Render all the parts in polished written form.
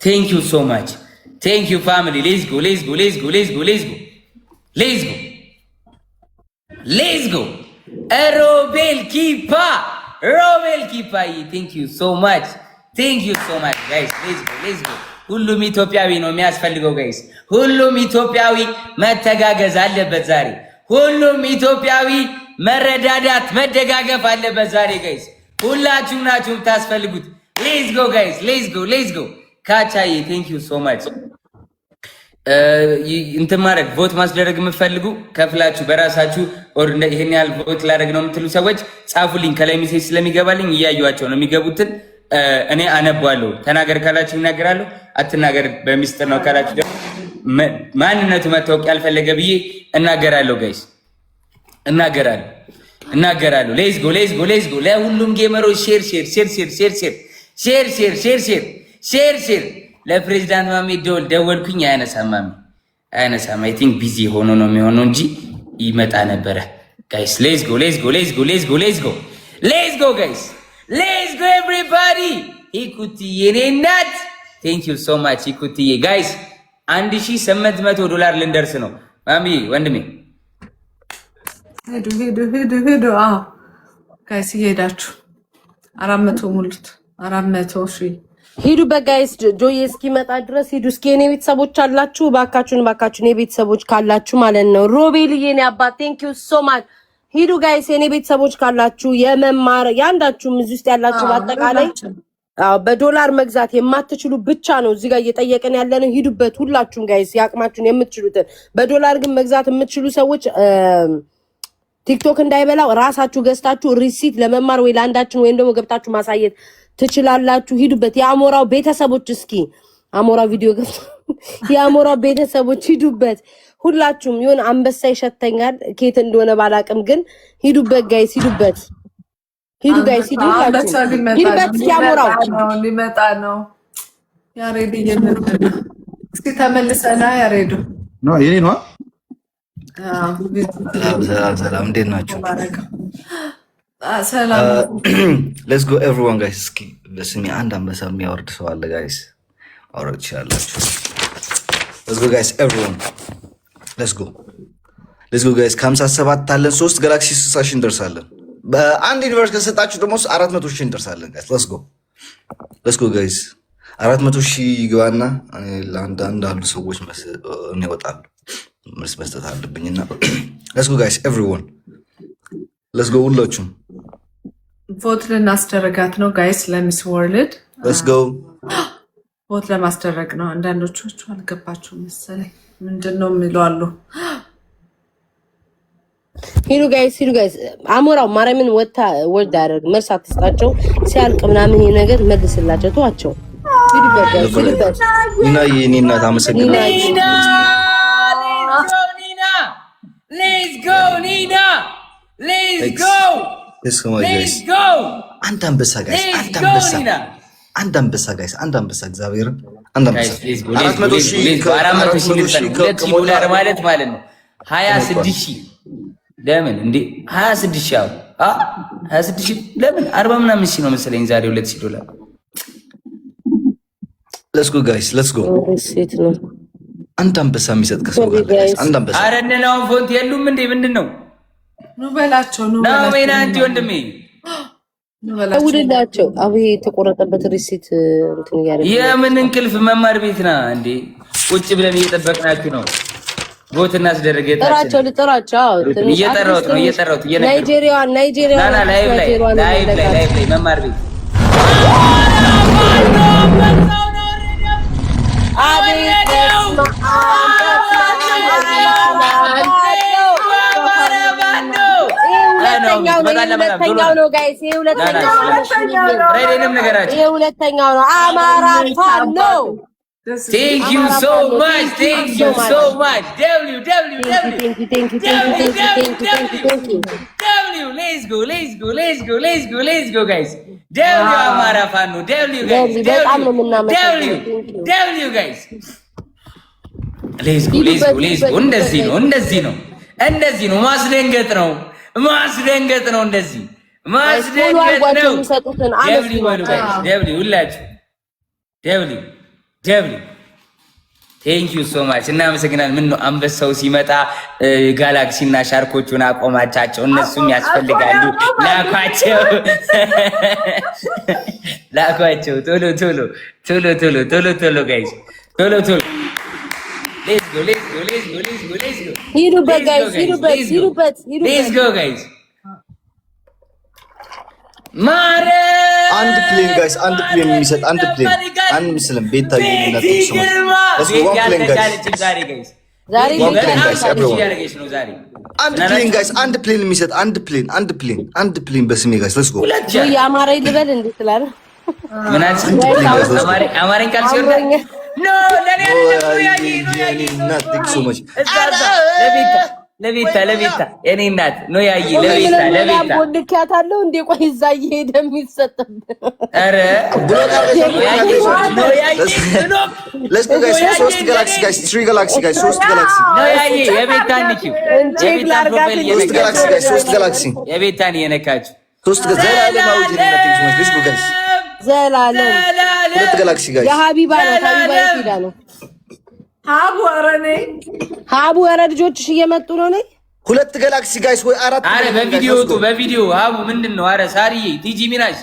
Thank you so much. Thank you, family. Let's go, let's go, let's go, let's go, let's go. Let's go. Let's go. Robel Kipa. Robel Kipa. Thank you so much. Thank you so much, guys. Let's go, let's go. ሁሉም ኢትዮጵያዊ ነው የሚያስፈልገው ጋይስ። ሁሉም ኢትዮጵያዊ መተጋገዝ አለበት ዛሬ። ሁሉም ኢትዮጵያዊ መረዳዳት መደጋገፍ አለበት ዛሬ ጋይስ። ሁላችሁም ናችሁ የምታስፈልጉት። ሌትስ ጎ ጋይስ፣ ሌትስ ጎ፣ ሌትስ ጎ። ካቻዬ ቴንክ ዩ ሶ ማች። እንትን ማድረግ ቮት ማስደረግ የምትፈልጉ ከፍላችሁ በራሳችሁ ኦር ይሄን ያህል ቮት ላደርግ ነው የምትሉ ሰዎች ጻፉልኝ። ከላይ ሜሴጅ ስለሚገባልኝ እያዩዋቸው ነው የሚገቡትን እኔ አነባለሁ። ተናገር ካላችሁ እናገራለሁ፣ አትናገር በሚስጥር ነው ካላችሁ ደግሞ ማንነቱ መታወቅ ያልፈለገ ብዬ እናገራለሁ። ጋይስ እናገራለሁ። ሌትስ ጎ ሌትስ ጎ ሌትስ ጎ። ለሁሉም ጌመሮች ሼር ሼር ሼር ሼር ሼር ሼር ሼር ሼር ሼር ሼር ሼር ሼር። ለፕሬዝዳንት ማሜ ደወልኩኝ፣ አያነሳም ማሜ አያነሳም። አይ ቲንክ ቢዚ ሆኖ ነው የሚሆነው እንጂ ይመጣ ነበረ። ጋይስ ሌትስ ጎ ሌትስ ጎ ሌትስ ጎ ሌትስ ጎ ሌትስ ጎ ሌትስ ጎ ጋይስ ሌትስ ጎ ኤቭሪባዲ። ኢኩቲዬ የኔ እናት ቴንክ ዩ ሶ ማች ኢኩቲዬ። ጋይስ $1800 ልንደርስ ነው። ማሚ ወንድሜ ሄዱ። አዎ ጋይስ እየሄዳችሁ 400 ሙሉት። 400 ሺህ ሂዱ በጋይስ። ጆዬ እስኪመጣ ድረስ ሂዱ። እስኪ የኔ ቤተሰቦች አላችሁ ባካችሁን የቤተሰቦች ካላችሁ ማለት ነው። ሮቤልዬ የኔ አባት ቴንክ ዩ ሶ ማች። ሂዱ ጋይስ የኔ ቤተሰቦች ካላችሁ የመማር ያንዳችሁም እዚህ ውስጥ ያላችሁ በአጠቃላይ በዶላር መግዛት የማትችሉ ብቻ ነው እዚህ ጋር እየጠየቀን ያለነው። ሂዱበት ሁላችሁም ጋይስ ያቅማችሁን የምትችሉትን። በዶላር ግን መግዛት የምትችሉ ሰዎች ቲክቶክ እንዳይበላው ራሳችሁ ገዝታችሁ ሪሲት ለመማር ወይ ለአንዳችን ወይም ደግሞ ገብታችሁ ማሳየት ትችላላችሁ። ሂዱበት። የአሞራው ቤተሰቦች እስኪ አሞራው ቪዲዮ ገብቶ የአሞራው ቤተሰቦች ሂዱበት ሁላችሁም። ይሁን አንበሳ ይሸተኛል ኬት እንደሆነ ባላቅም ግን ሂዱበት ጋይስ ሂዱበት። ሂዱ ጋይስ ሂዱ። ሂዱበት። ያሞራው ሊመጣ ነው። ያሬድ እየነበር እስኪ ተመልሰና ያሬዱ ነው የኔ ነው። ሰላም እንዴት ናችሁ? ሰላም ሌትስ ጎ ኤቭሪዋን ጋይስ። እስኪ በስሜ አንድ አንበሳ የሚያወርድ ሰው አለ ጋይስ? አውረድ ትችላላችሁ። ሌትስ ጎ ጋይስ ኤቭሪዋን ሌትስ ጎ ጋይስ። ከ57 አለን 3 ጋላክሲ 60 ሺህ እንደርሳለን። በአንድ ዩኒቨርስ ከሰጣችሁ ደግሞ 400 ሺህ እንደርሳለን ጋይስ። ሌትስ ጎ ጋይስ 400 ሺህ ይገባና ለአንዳንድ አሉ ሰዎች እኔ እወጣለሁ መልስ መስጠት አለብኝና ሌትስ ጎ ጋይስ ኤቭሪዋን ሌትስ ጎ። ሁላችሁም ቮት ልናስደረጋት ነው ጋይስ ለሚስ ወርልድ። ሌትስ ጎ ቮት ለማስደረግ ነው። አንዳንዶቹ አልገባችሁም መሰለኝ ምንድነው የሚሏሉ። ሂዱ ጋይስ ሂዱ ጋይስ። አሞራው ማርያምን ወጣ ወርድ አደረግ መልስ አትስጣቸው። ሲያልቅ ምናምን ይሄ ነገር መልስላቸው ተዋቸው። ሂዱበት ጋይስ ሂዱበት። እና የኔ እናት አመሰግናለሁ። Let's go Nina. Let's go. Let's go. አንድ አንበሳ ጋይስ አንድ አንበሳ ጋይስ አንድ አንበሳ እግዚአብሔር አንድ አንበሳ 400 ሺህ $2 ማለት ነው 26 ሺህ ለምን እንዴ 26 ሺህ 26 ሺህ ለምን 40 ምናምን ሺህ ነው መሰለኝ ዛሬ $200. ሌትስ ጎ ጋይስ ሌትስ ጎ። አንድ አንበሳ የሚሰጥ ከሰው ጋር ጋይስ አንድ አንበሳ። ኧረ እነ ናሆም ፎንት የሉም እንዴ? ምንድነው? ኑ በላቸው ናሆም አንቺ ወንድሜ ውልላቸው። አብይ የተቆረጠበት ሪሲት እንትን ያለ የምን እንቅልፍ መማር ቤት ና እንዴ? ቁጭ ብለን እየጠበቅናችሁ ነው። ቦት እናስደረገ ጥራቸው ልጥራቸው። እየጠራሁት ነው ናይጄሪያ ናና ላይቭ ላይ መማር ቤት ሁለተኛው ነው ጋይስ። ይሄ ሁለተኛው ነው። አማራ ፋኖ Thank you so much. Thank you so much. W. Let's go, guys. W Amara Fano. W guys. W guys. Let's go. እንደዚህ ነው። ማስደንገጥ ነው። እንደዚህ ማስደንገጥ ነው። W ሁላችሁ W ደብል ቴንክ ዩ ሶ ማች እናመሰግናለን። ምን ነው አንበሳው ሲመጣ ጋላክሲና ሻርኮቹን አቆማቻቸው፣ እነሱም ያስፈልጋሉ። ላኳቸው ላኳቸው፣ ቶሎ ቶሎ ቶሎ ቶሎ ቶሎ ቶሎ ጋይስ ቶሎ ቶሎ ሌትስ ጎ ሌትስ ጎ ሌትስ ጎ ሌትስ ጎ ሌትስ ጎ ሂዱበት ጋይስ ሂዱበት ሂዱበት ሌትስ ጎ ጋይስ ማረ አንድ ፕሌን ጋይስ አንድ ፕሌን የሚሰጥ አንድ ፕሌን አንድ ምስልም ቤታ ይልና ዛሬ አንድ ፕሌን ጋይስ አንድ ፕሌን የሚሰጥ አንድ ፕሌን አንድ ፕሌን በስሜ ጋይስ ሌትስ ጎ የአማራኝ ልበል እንዴ ስላለ ምን አልሽ? አማራኝ ካልሲወርዳ ኖ ለኔ ለቤታ የኔ እናት ነው ያይ ለቤታ ቦልካታለሁ እንዴ ቆይ እዛ እየሄደ የሚሰጠብ አረ ነው ያይ ሌትስ ጎ ጋይስ ሶስት ጋላክሲ ጋይስ 3 ጋላክሲ ጋይስ ሶስት ጋላክሲ ነው ያይ የቤታ ንኪው ሶስት ጋላክሲ ጋይስ ሶስት ጋላክሲ የቤታን የነካችሁ ሶስት ዘላለማዊ ጀነት ቴክስ ሌትስ ጎ ጋይስ ዘላለም ሁለት ጋላክሲ ጋይስ የሀቢባ ነው ሀቢባ ይሄዳ ነው ሀቡ አረኔ ሀቡ ኧረ ልጆችሽ እየመጡ ነው ነኝ ሁለት ጋላክሲ ጋይስ ወይ አራት አረ በቪዲዮ ወጡ በቪዲዮ ሀቡ ምንድነው? አረ ሳሪዬ ቲጂ ሚናጅ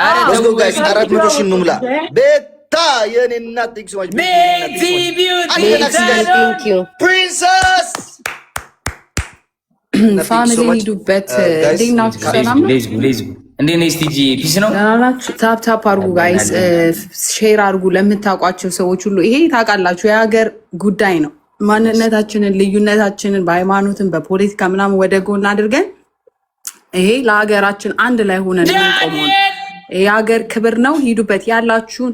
አረ ሌትስ ጎ ጋይስ 400 ሺህ እንሙላ ቤታ የኔ እናት ቴክስ ማች ቤቲ ቢዩቲ ቴንክ ዩ ፕሪንሰስ ፋሚሊ ሂዱበት። እንዴት ናችሁ? ሰላም ነው? እንዴት ነሽ ቲጂ? ፒስ ነው? ታፕ ታፕ አድርጉ ጋይስ፣ ሼር አድርጉ ለምታውቋቸው ሰዎች ሁሉ። ይሄ ታውቃላችሁ የሀገር ጉዳይ ነው። ማንነታችንን ልዩነታችንን በሃይማኖትን በፖለቲካ ምናምን ወደ ጎን አድርገን ይሄ ለሀገራችን አንድ ላይ ሆነን የምንቆመው የሀገር ክብር ነው። ሂዱበት። ያላችሁን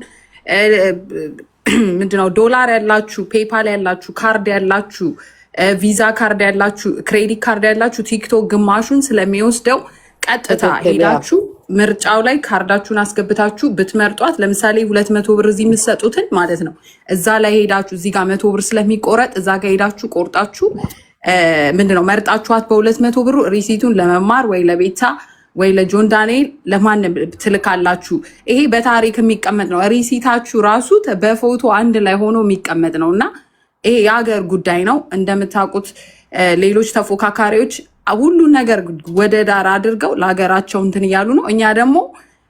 ምንድነው ዶላር ያላችሁ፣ ፔፓል ያላችሁ፣ ካርድ ያላችሁ፣ ቪዛ ካርድ ያላችሁ፣ ክሬዲት ካርድ ያላችሁ ቲክቶክ ግማሹን ስለሚወስደው ቀጥታ ሄዳችሁ ምርጫው ላይ ካርዳችሁን አስገብታችሁ ብትመርጧት፣ ለምሳሌ 200 ብር እዚህ የምትሰጡትን ማለት ነው። እዛ ላይ ሄዳችሁ እዚህ ጋር 100 ብር ስለሚቆረጥ እዛ ጋር ሄዳችሁ ቆርጣችሁ ምንድነው መርጣችኋት በ200 ብሩ ሪሲቱን ለመማር ወይ ለቤታ ወይ ለጆን ዳንኤል ለማንም ትልካላችሁ። ይሄ በታሪክ የሚቀመጥ ነው። ሪሲታችሁ ራሱ በፎቶ አንድ ላይ ሆኖ የሚቀመጥ ነው እና ይሄ የሀገር ጉዳይ ነው። እንደምታውቁት ሌሎች ተፎካካሪዎች ሁሉን ነገር ወደ ዳር አድርገው ለሀገራቸው እንትን እያሉ ነው። እኛ ደግሞ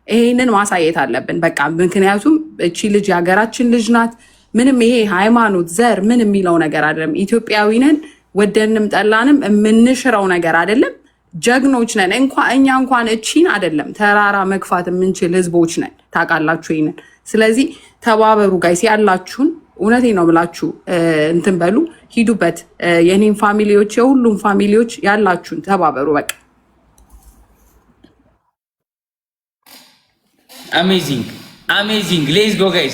ይሄንን ማሳየት አለብን በቃ። ምክንያቱም እቺ ልጅ የሀገራችን ልጅ ናት። ምንም ይሄ ሃይማኖት፣ ዘር ምን የሚለው ነገር አይደለም። ኢትዮጵያዊ ነን፣ ወደንም ጠላንም የምንሽረው ነገር አይደለም። ጀግኖች ነን። እኛ እንኳን እቺን አይደለም ተራራ መግፋት የምንችል ህዝቦች ነን። ታውቃላችሁ ይሄንን። ስለዚህ ተባበሩ ጋይስ ያላችሁን እውነቴ ነው ብላችሁ እንትን በሉ፣ ሂዱበት። የኔም ፋሚሊዎች የሁሉም ፋሚሊዎች ያላችሁን ተባበሩ በቃ። አሜዚንግ ሌትስ ጎ ጋይስ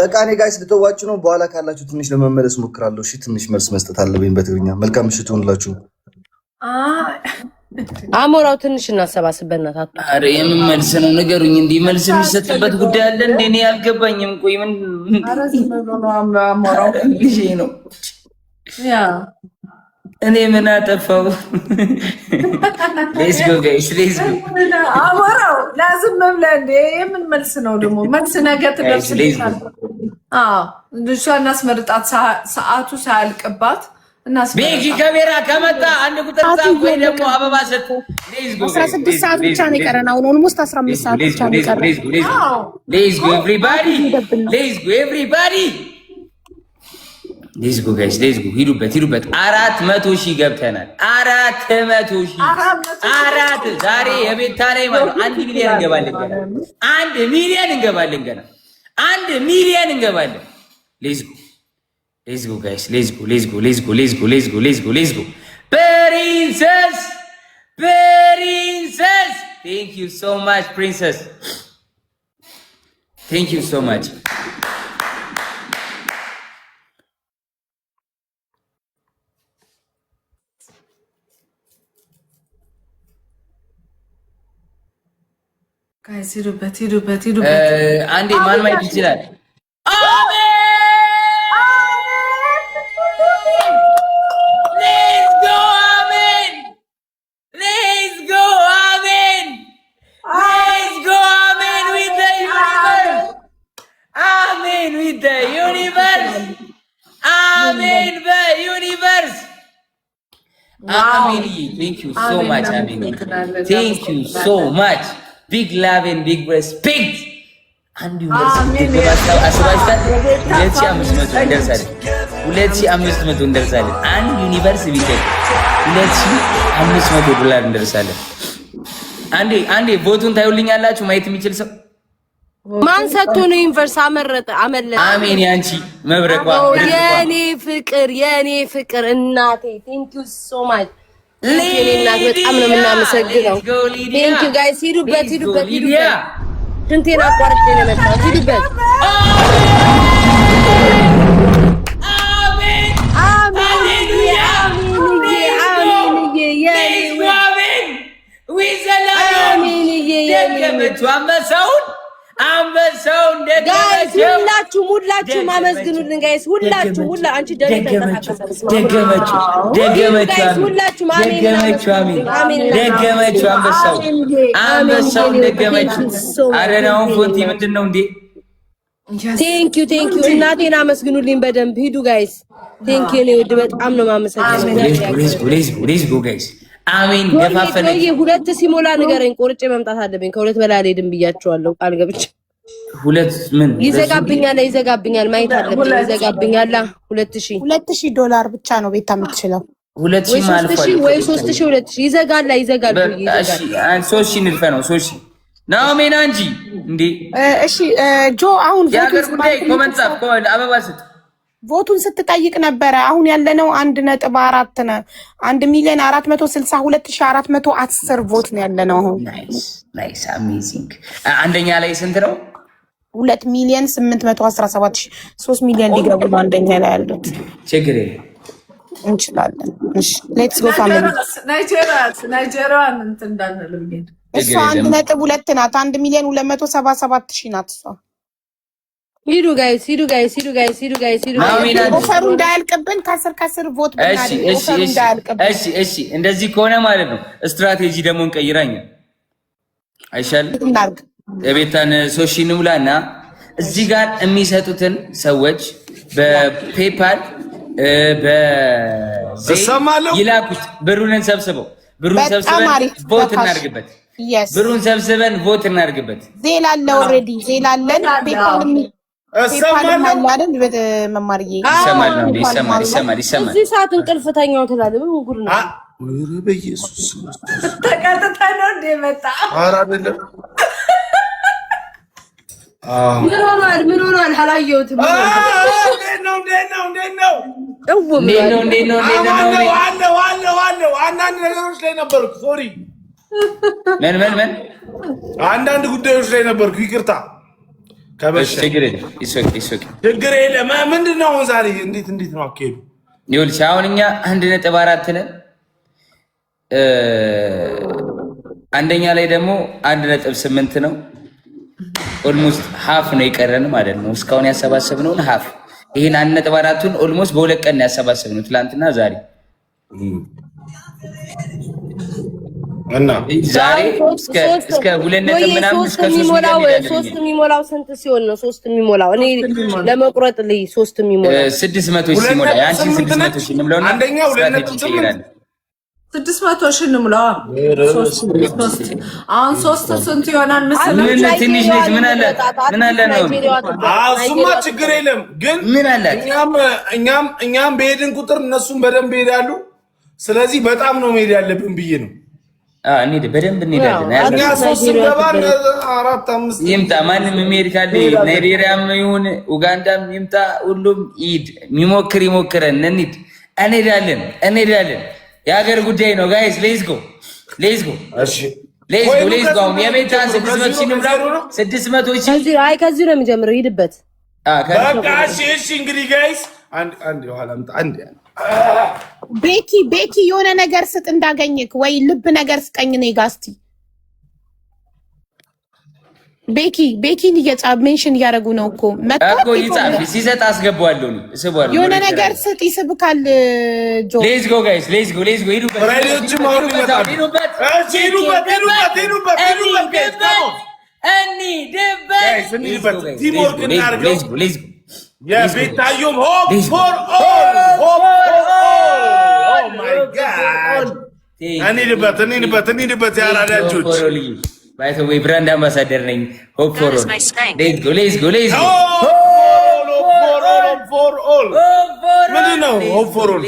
በቃ እኔ ጋይስ ልተዋችሁ ነው። በኋላ ካላችሁ ትንሽ ለመመለስ ሞክራለሁ። እሺ ትንሽ መልስ መስጠት አለብኝ በትግርኛ። መልካም ምሽት ይሁንላችሁ። አሞራው ትንሽ እናሰባስብ በእናትህ። አረ የምን መልስ ነው ንገሩኝ። እንዲህ መልስ የሚሰጥበት ጉዳይ አለ እንዴ? እኔ አልገባኝም። ቆይ ምን አሞራው ልጄ ነው? እኔ ምን አጠፋው? ሌትስ ጎ ጋይስ ሌትስ ጎ። አሞራው ላዝም ብለህ እንዴ? የምን መልስ ነው ደግሞ? መልስ ነገ ትደርስልሻል። ልጅቷን እናስመርጣት ሰዓቱ ሳያልቅባት። ቤኪ ከቤራ ከመጣ አንድ ቁጥር ጻፍ ወይ ደግሞ አበባ ሰጥ። 16 ሰዓት ብቻ ነው የቀረን። አሁን ኦልሞስት 15 ሰዓት ብቻ ነው የቀረን። ሌትስ ጎ ኤቭሪባዲ ሌትስ ጎ ኤቭሪባዲ ሌትስ ጎ ጋይስ ሌትስ ጎ። ሂዱበት 400 ሺህ ገብተናል። 400 ሺህ አራት ዛሬ የቤታ ላይ ማለት 1 ሚሊዮን እንገባለን ገና 1 ሚሊዮን እንገባለን ገና 1 ሚሊዮን እንገባለን። ሌትስ ጎ Let's go guys, let's go. Princess! Thank you so much, Princess. Thank you so much. Guys, ሂዱበት. አንዴ ማን ማየት ይችላል? በዩኒቨርስ አሜን በዩኒቨርስ አሜን ቴንክ ዩ ሶ ማች አሜን ቴንክ ዩ ሶ ማች ቢግ ላቭ ኤንድ ቢግ ሬስፔክት አንድ ዩኒቨርስ አስባስታት 2500 እንደርሳለን 2500 እንደርሳለን አንድ ዩኒቨርስ ቢገኝ $2,500 እንደርሳለን አንዴ ቦቱን ታዩልኛላችሁ ማየት የሚችል ሰው ማን ሰጥቶ ነው ዩኒቨርስ አመረጠ አመለጠ አሜን ያንቺ መብረቋ የኔ ፍቅር እናቴ ቴንክ ዩ ሶ ማች ለኔ እናት በጣም ነው የምናመሰግነው ቴንክ ዩ ጋይስ ሂዱበት ሽንቴን አቋርጬ ነው የመጣሁት ሂዱበት አንበሳውን ሁላችሁም አመስግኑልን ጋይስ ሁላችሁም አንቺ ደገመችው አንበሳውን ደገመችው አረናውን ፎንቲ ምንድነው እንዴ ቴንክ ዩ እናቴን አመስግኑልኝ በደንብ ሂዱ ጋይስ ቴንክ ዩ ነው በጣም ነው ማመሰግነው ሌትስ ጎ ጋይስ አሜን ገፋፈነኝ ሁለት ሲሞላ ንገረኝ ቆርጬ መምጣት አለብኝ ከሁለት በላይ አልሄድም ብያቸዋለሁ ቃል ገብቼ ሁለት ምን ይዘጋብኛል ማየት አለብኝ ይዘጋብኛል $2,000 ብቻ ነው ቤታ የምትችለው 2000 ማለት ወይ 3000 ይዘጋል 3000 ንልፈ ነው 3000 ናሜና እንጂ እንዴ እሺ ጆ አሁን ኮመንት ጻፍ አበባ ስጥ ቮቱን ስትጠይቅ ነበረ አሁን ያለነው 1.4 ነው 1,462,410 ቮት ነው ያለነው አሁን ናይስ አሜዚንግ አንደኛ ላይ ስንት ነው 2,817,000 3 ሚሊዮን ሊገቡ ነው አንደኛ ላይ ያሉት ችግር እንችላለን እሺ ሌትስ ጎ ፋሚሊ ናይጄሪያን እንትን እንዳንልም እሷ 1.2 ናት 1,277,000 ናት እሷ ሂዱ ጋይስ ኦፈሩ እንዳያልቅብን ከስር ቮት ብናደርግ ኦፈሩ እንዳያልቅብን እሺ እንደዚህ ከሆነ ማለት ነው ስትራቴጂ ደግሞ እንቀይራኛ አይሻል የቤታን ሶሺ ንሙላና እዚህ ጋር የሚሰጡትን ሰዎች በፔፓል በዘይ ይላኩት ብሩን ሰብስበን ቮት እናድርግበት ዜላ አለ ኦሬዲ ዜላ አለን ፔፓል ይሰማል እዚህ ሰዓት እንቅልፍተኛው ትላለህ ምን ጉድ ነው ወረ በኢየሱስ ተቀጥታ ነው እንደ መጣ ኧረ አይደለም ምን ሆኗል አላየሁትም እንዴት ነው ዋለው አንዳንድ ነገሮች ላይ ነበርኩ ሶሪ ምን አንዳንድ ጉዳዮች ላይ ነበርኩ ይቅርታ ችግር የለም ምንድነው ዛሬ እንዴት ነው አካሄዱ ይኸውልሽ አሁን እኛ 1.4 ነን አንደኛ ላይ ደግሞ 1.8 ነው ኦልሞስት ሃፍ ነው የቀረን ማለት ነው እስካሁን ያሰባሰብነው ሃፍ ይሄን 1.4ቱን ኦልሞስት በሁለት ቀን ያሰባሰብነው ትላንትና ዛሬ እና ዛሬ እስከ 2 ምናምን እስከ 3 የሚሞላው ስንት ሲሆን ነው 3 የሚሞላው እኔ ለመቁረጥ ልይ 3 የሚሞላው 600 ሲሞላ ያንቺ 600 ሺህ ነው አንደኛው 2.8 600,000 እንሙላው አሁን 3 ስንት ይሆናል መሰለኝ ምን ትንሽ ነች ምን አለ ነው እሱማ ችግር የለም ግን ምን አለ እኛም በሄድን ቁጥር እነሱም በደንብ ይሄዳሉ ስለዚህ በጣም ነው መሄድ ያለብን ብዬ ነው እንዴ በደንብ እንሄዳለን እኛ 3 ገባን 4 5 ይምጣ ማንም የሚሄድ ካለ ናይጄሪያም ይሁን ኡጋንዳም ይምጣ ሁሉም ይድ ይሞክረን እንሄዳለን የሀገር ጉዳይ ነው ጋይስ ሌትስ ጎ እሺ ሌትስ ጎ የቤታን 600 ሺህ ነው 600 ሺህ ከዚህ ነው የሚጀምረው ሂድበት በቃ እሺ እንግዲህ ጋይስ አንድ የኋላ አንድ ቤኪ የሆነ ነገር ስጥ እንዳገኝክ ወይ ልብ ነገር ስጠኝ ነኝ ጋስቲ ቤኪን ሜንሽን እያደረጉ ነው እኮ እኮ ይጻፍ ሲሰጥ አስገባዋለሁ እስባለሁ የሆነ ነገር ስጥ ይስብካል ጆ ሌትስ ጎ ጋይስ ሌትስ ጎ ሂዱበት ራዲዮችም አሁን ይመጣሉ ሂዱበት ቲም ወርክ እናድርገው የቤታዮም ሆፕ ፎር ኦል ሆፕ ፎር ኦል ኦ ማይ ጋድ እንሂድበት ያራዳ ልጆች ባይ ዘ ዌይ ብራንድ አምባሳደር ነኝ። ሆፕ ፎር ኦል ሌትስ ጎ ምንድን ነው ሆፕ ፎር ኦል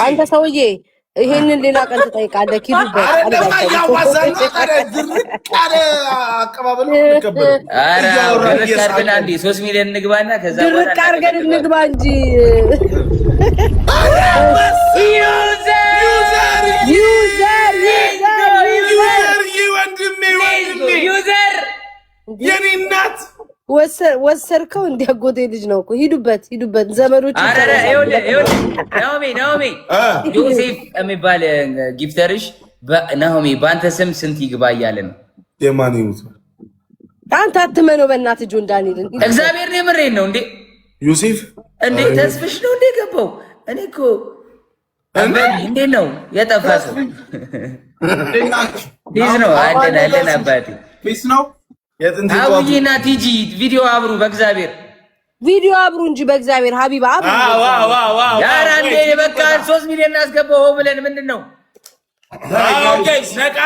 አንተ ሰውዬ ይሄንን ሌላ ቀን ትጠይቃለህ። ኪዱበት አንዴ 3 ሚሊዮን እንግባና ከዛ ድርቅ አድርገን እንግባ እንጂ ዩዘር የኔ እናት ወሰርከው እንዲያጎቴ ልጅ ነው እኮ። ሂዱበት ዘመዶች። ናሆሜ ዮሴፍ የሚባል ጊፍተርሽ ናሆሜ በአንተ ስም ስንት ይግባ እያለ ነው። የማን ይሙት አንተ አትመነው በእናትህ ጆን ዳንኤልን። እግዚአብሔር ነው የምሬን ነው እንዴ ዮሴፍ እንዴ ተስፍሽ ነው እንዴ ገባው። እኔ እኮ እንዴ ነው የጠፋ ሰው ዲዝ ነው አደናለን አባቴ ፒስ ነው አውዬና ቲጂ ቪዲዮ አብሩ በእግዚአብሔር ቪዲዮ አብሩ እንጂ በእግዚአብሔር ሀቢባ አብሩ። ያራ እንዴ በቃ 3 ሚሊዮን እናስገባው ብለን ምንድነው? ጋይስ ነቃ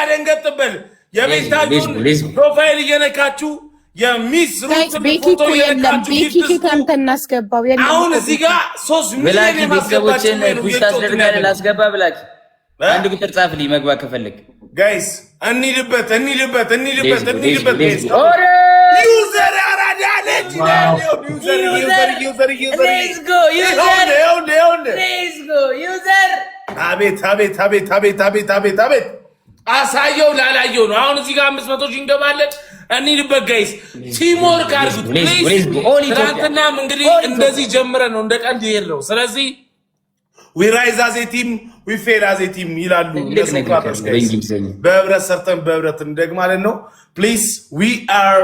ደንገጥበል የቤታችሁን ፕሮፋይል እየነካችሁ የሚስ ሩት ቤኪ የለም ቤኪ ከንተ እናስገባው የለም። አሁን እዚህ ጋር 3 ሚሊዮን ቤተሰቦችን ፑሽ ታስደርጋለህ ላስገባ ብላችሁ አንድ ቁጥር ጻፍልኝ መግባት ከፈለግ ጋይስ እንሂድበት ዩዘር አራዳ ልጅ ዩዘር አቤት አሳየው ላላየው ነው። አሁን እዚህ ጋር 500 ሺህ እንገባለን። እንሂድበት ጋይስ ቲምወርክ አድርጉት ፕሊዝ። ትናንትናም እንግዲህ እንደዚህ ጀምረን ነው እንደ ቀልድ ይሄድ ነው። ስለዚህ we rise as a team we fail as a team ይላሉ ለሶክራተስ ጋይስ። በህብረት ሰርተን በህብረት እንደግማለን ነው። please we are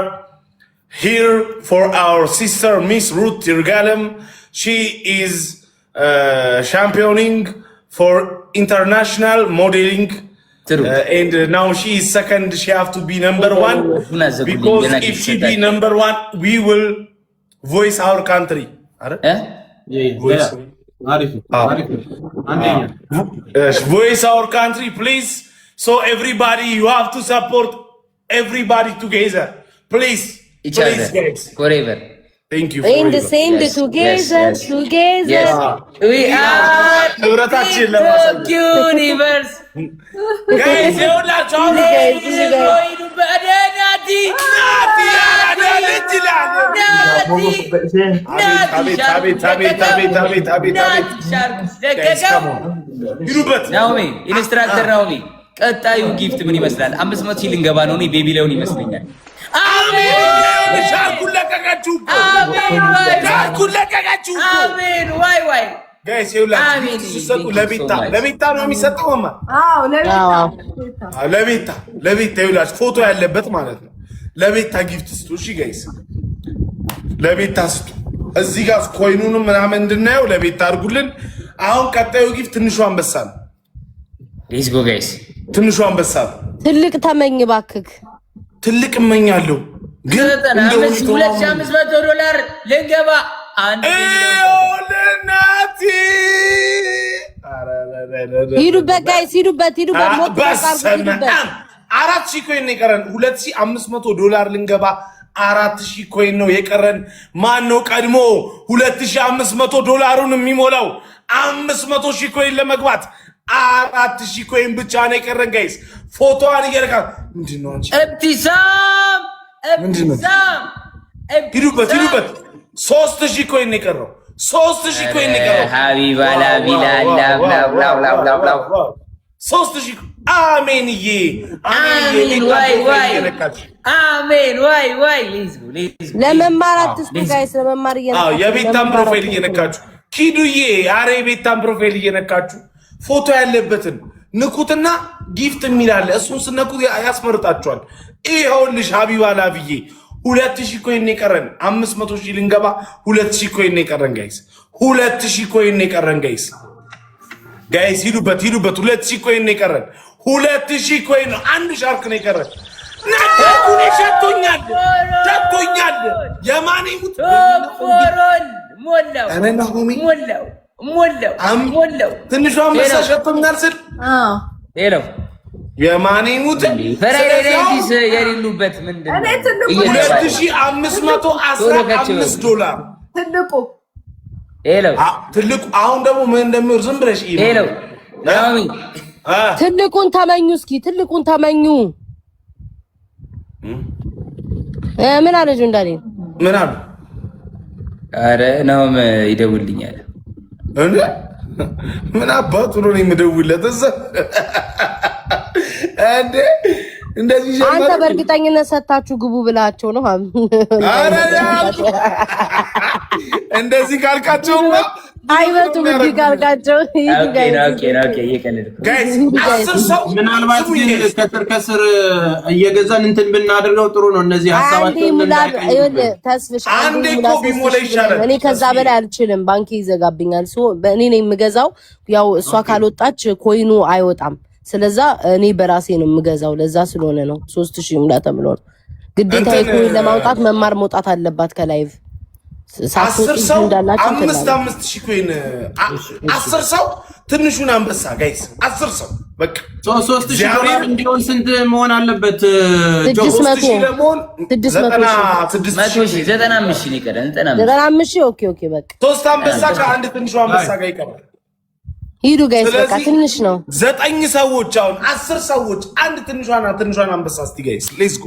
here for our sister Miss Ruth Yirgalem. She is championing for international modeling and now she is second. She have to be number 1 because if she be number 1 we will voice our country. Voice our country please. So everybody you have to support everybody together please guys forever. Thank you in the same together we are ህብረታችን the universe guys ይኸውላችሁ ናሆሜ ኢንስትራክተር ናሆሜ ቀጣዩ ጊፍት ምን ይመስላል? 500 ሺህ ልንገባ ነው። እኔ ቤቢ ሌውን ይመስለኛል። አሜን ሻርኩን ለቀቃችሁ። አሜን ዋይ ጋይስ ይኸውላችሁ ለቤታ ነው የሚሰጠው። ለቤታ ይኸውላችሁ ፎቶ ያለበት ማለት ነው። ለቤታ ጊፍት ስጡ። እሺ ጋይስ ለቤታ ስጡ። እዚህ ጋር ኮይኑንም ምናምን እንድናየው ለቤታ አድርጉልን። አሁን ቀጣዩ ጊፍት ትንሹ አንበሳ ነው። ሌትስ ጎ ጋይስ ትንሹ አንበሳ ነው። ትልቅ ተመኝ ባክክ። ትልቅ እመኛለሁ ግን $2500 ልንገባ አንድ ሂዱበት ጋይስ ሂዱበት። 4000 ኮይን ነው የቀረን። $2500 ልንገባ 4000 ኮይን ነው የቀረን። ማን ነው ቀድሞ $2500 የሚሞላው? 500,000 ኮይን ለመግባት 4000 ኮይን ብቻ ነው የቀረን ጋይስ። ፎቶዋን እየረካ ምንድነው አንቺ እብቲሳም ሂዱበት 3000 ኮይን ነው የቀረው። 3000 ኮይን ነው የቀረው። ሀቢባ ላቢላ ላው 3000 አሜንዬ አሜን ዋይ ለመማር አትስጡ ጋይስ። ለመማር የቤታን ፕሮፋይል እየነካችሁ ኪዱዬ፣ አረ የቤታን ፕሮፋይል እየነካችሁ ፎቶ ያለበትን ንኩትና ጊፍት የሚላለ እሱን ስነኩት ያስመርጣችኋል። ይኸውልሽ ሀቢባ ላብዬ 2000 ኮይን የቀረን 500,000 ልንገባ 2000 ኮይን የቀረን ጋይስ። 2000 ኮይን የቀረን ጋይስ ሂዱበት 2000 ኮይን የቀረን 2000 ኮይን ነው። አንድ ሻርክ ነው የቀረን። ናደኩኔ ሸቶኛል የማን ይሙት ፎሮን ሞላው ትንሿ አንበሳ ሸቶኛል ስል ሄሎ የማን ይሙት ፈራይሬዲስ የሌሉበት ምንድን ነው? 2515 ዶላር ትልቁ አሁን ደግሞ ምን እንደሚወር ዝም ብለሽ ሄሎ ናሚ ትልቁን ተመኙ እስኪ ትልቁን ተመኙ ምን አለ ጆንዳኔ ምን አለ አረ ናም ይደውልኛል እንዴ ምን አባቱ ነው የምደውልለት እዛ እንዴ እንደዚህ አንተ በእርግጠኝነት ሰጣችሁ ግቡ ብላቸው ነው አረ እንደዚህ ካልካቸው አይመጡም እንዲህ ካልካቸው ጋይስ 10 ሰው ምናልባት ግን ከስር እየገዛን እንትን ብናደርገው ጥሩ ነው። እነዚህ ሐሳባቸው ተስፍሽ አንዴ እኮ ቢሞላ ይሻላል። እኔ ከዛ በላይ አልችልም፣ ባንክ ይዘጋብኛል። እኔ ነኝ የምገዛው። ያው እሷ ካልወጣች ኮይኑ አይወጣም። ስለዛ እኔ በራሴ ነው የምገዛው። ለዛ ስለሆነ ነው 3000 ሙላ ተብሎ ነው ግዴታ ኮይን ለማውጣት መማር መውጣት አለባት ከላይቭ 10 ሰው 5,000 ኮይን 10 ሰው ትንሹን አንበሳ ጋይስ 10 ሰው በቃ 3000 ዶላር እንዲሆን ስንት መሆን አለበት? 600 ለሞን 95 ይቀራል 95 ኦኬ በቃ 3 አንበሳ ከአንድ ትንሹ አንበሳ ጋር ይቀራል። ሂዱ ጋይስ በቃ ትንሽ ነው። 9 ሰዎች አሁን 10 ሰዎች አንድ ትንሿን አንበሳ እስቲ ጋይስ ሌትስ ጎ